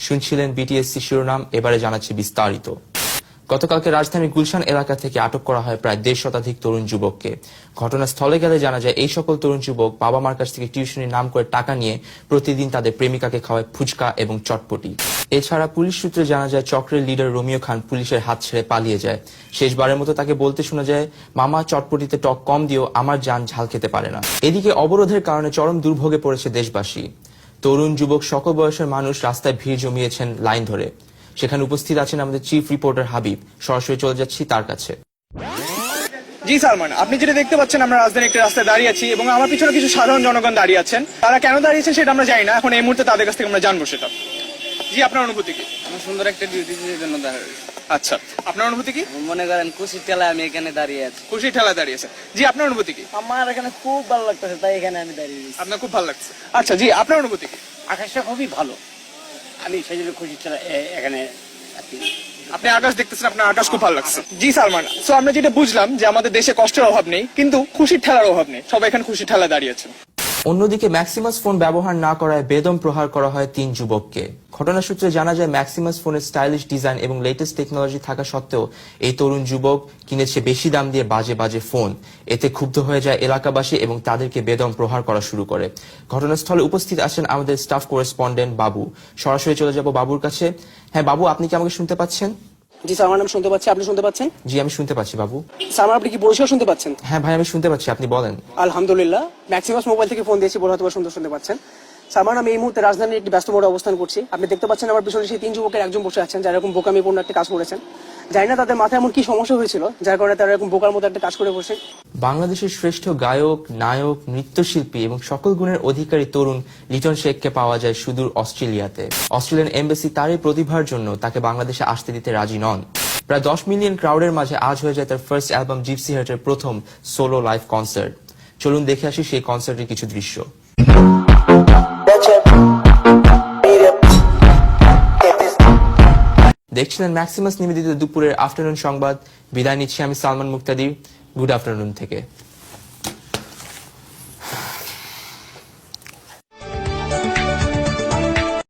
শুনছিলেন বিটিএসসি শিরোনাম, এবারে জানাচ্ছি বিস্তারিত। গতকালকে রাজধানীর গুলশান এলাকা থেকে আটক করা হয় প্রায় 1.5 শতাধিক তরুণ যুবককে। ঘটনাস্থলে গেলে জানা যায় এই সকল তরুণ যুবক বাবা মার কাছ থেকে টিউশনির নাম করে টাকা নিয়ে প্রতিদিন তাদের প্রেমিকাকে খাওয়ায় ফুচকা এবং চটপটি। এছাড়া পুলিশ সূত্রে জানা যায় চক্রের লিডার রোমিও খান পুলিশের হাত ছেড়ে পালিয়ে যায়। শেষবারের মতো তাকে বলতে শোনা যায়, মামা চটপটিতে টক কম দিও, আমার জান ঝাল খেতে পারে না। এদিকে অবরোধের কারণে চরম দুর্ভোগে পড়েছে দেশবাসী। তরুণ যুবক সকল বয়সের মানুষ রাস্তায় ভিড় জমিয়েছেন লাইন ধরে। সেখানে উপস্থিত আছেন আমাদের চিফ রিপোর্টার হাবিব। সরাসরি চলে যাচ্ছি তার কাছে। জি সালমান, আপনি যেটা দেখতে পাচ্ছেন, আমরা রাজধানীর একটা রাস্তায় দাঁড়িয়ে আছি এবং আমার পিছনে কিছু সাধারণ জনগণ দাঁড়িয়ে আছেন। তারা কেন দাঁড়িয়েছেন সেটা আমরা জানি না, এখন এই মুহূর্তে তাদের কাছ থেকে আমরা জানবো সেটা। জি, আপনার অনুভূতি কি? আমার সুন্দর একটা ডিউটি জন্য দাঁড়িয়ে। আচ্ছা, আপনার অনুভূতি কি? মনে করেন খুশির ঠেলায় আমি এখানে দাঁড়িয়ে আছি। খুশির ঠেলা দাঁড়িয়েছে। জি, আপনার অনুভূতি কি? আমার এখানে খুব ভালো লাগতেছে, তাই এখানে আমি দাঁড়িয়ে আছি। আপনার খুব ভালো লাগছে। আচ্ছা জি, আপনার অনুভূতি কি? আকাশটা খুবই ভালো, আমি সেই জন্য খুশির ঠেলা এখানে আছি। আপনি আকাশ দেখতেছেন, আপনার আকাশ খুব ভালো লাগছে। জি সালমান, সো আমরা যেটা বুঝলাম যে আমাদের দেশে কষ্টের অভাব নেই, কিন্তু খুশির ঠেলার অভাব নেই। সবাই এখানে খুশির ঠেলা দাঁড়িয়েছেন। অন্যদিকে ম্যাক্সিমাস ফোন ব্যবহার না করায় বেদম প্রহার করা হয় 3 যুবককে। ঘটনা সূত্রে জানা যায় ম্যাক্সিমাস ফোনের স্টাইলিশ ডিজাইন এবং লেটেস্ট টেকনোলজি থাকা সত্ত্বেও এই তরুণ যুবক কিনেছে বেশি দাম দিয়ে বাজে বাজে ফোন। এতে ক্ষুব্ধ হয়ে যায় এলাকাবাসী এবং তাদেরকে বেদম প্রহার করা শুরু করে। ঘটনাস্থলে উপস্থিত আছেন আমাদের স্টাফ করেসপন্ডেন্ট বাবু। সরাসরি চলে যাব বাবুর কাছে। হ্যাঁ বাবু, আপনি কি আমাকে শুনতে পাচ্ছেন? জি স্যার, আমার নাম শুনতে পাচ্ছি, আপনি শুনতে পাচ্ছেন? জি, আমি শুনতে পাচ্ছি বাবু। স্যার, আপনি কি পরিষ্কার শুনতে পাচ্ছেন? হ্যাঁ ভাই, আমি শুনতে পাচ্ছি, আপনি বলেন। আলহামদুলিল্লাহ, ম্যাক্সিমাস মোবাইল থেকে ফোন দিয়েছি বলে হয়তো সুন্দর শুনতে পাচ্ছেন। স্যার, আমি এই মুহূর্তে রাজধানীর একটি ব্যস্ত মোড়ে অবস্থান করছি। আপনি দেখতে পাচ্ছেন আমার পিছনে সেই 3 যুবকের একজন বসে আছেন যারা এরকম বোকামিপূর্ণ একটা কাজ করেছেন। জানি না তাদের মাথায় এমন কি সমস্যা হয়েছিল যার কারণে তারা এরকম বোকার মতো একটা কাজ করে বসে। বাংলাদেশের শ্রেষ্ঠ গায়ক, নায়ক, নৃত্যশিল্পী এবং সকল গুণের অধিকারী তরুণ লিটন শেখকে পাওয়া যায় সুদূর অস্ট্রেলিয়াতে। অস্ট্রেলিয়ান এমবাসি তার এই প্রতিভার জন্য তাকে বাংলাদেশে আসতে দিতে রাজি নন। প্রায় 10 মিলিয়ন ক্রাউডের মাঝে আজ হয়ে যায় তার ফার্স্ট অ্যালবাম জিপসি হার্টের প্রথম সোলো লাইভ কনসার্ট। চলুন দেখে আসি সেই কনসার্টের কিছু দৃশ্য। দেখছিলেন ম্যাক্সিমাস নিবেদিত দুপুরের আফটারনুন সংবাদ। বিদায় নিচ্ছি আমি সালমান মুক্তাদি। গুড আফটারনুন থেকে।